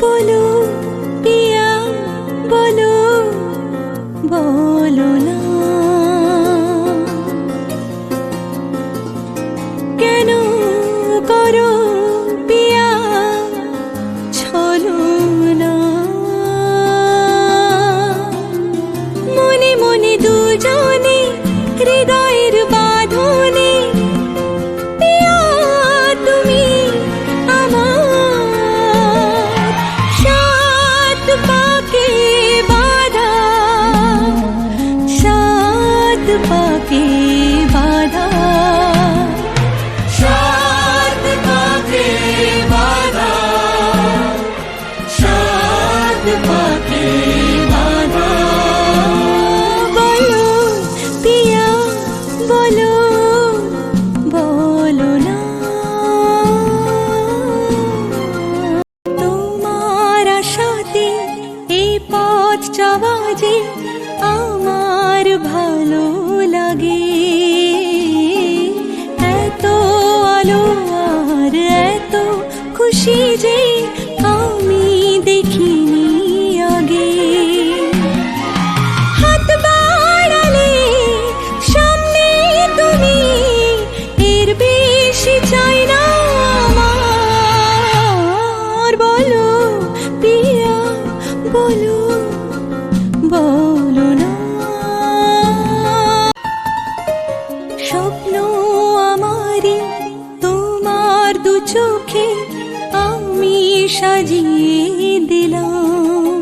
বলো পিয়া বলো, বলো না কেন করো পিয়া ছলনা। মনে মনে দুজনে হৃদয়ের বাঁধনে পিয়া তুমি আমার, সাত পাকে বাঁধা, সাত পাকে বাঁধা, সাত পাকে বাঁধা, সাত পাকে বাঁধা। বলো পিয়া বলো, বলো না তোমার আশাতে এই পথ চলা যে আমার ভালো লাগে। এত আলো আর এত খুশি যে আমি দেখিনি আগে। হাত বাড়ালে সামনে তুমি, এর বেশি চাই না আমার। বলো পিয়া বলো, বলো না। স্বপ্ন আমারই তোমার দু চোখে আমি সাজিয়ে দিলাম।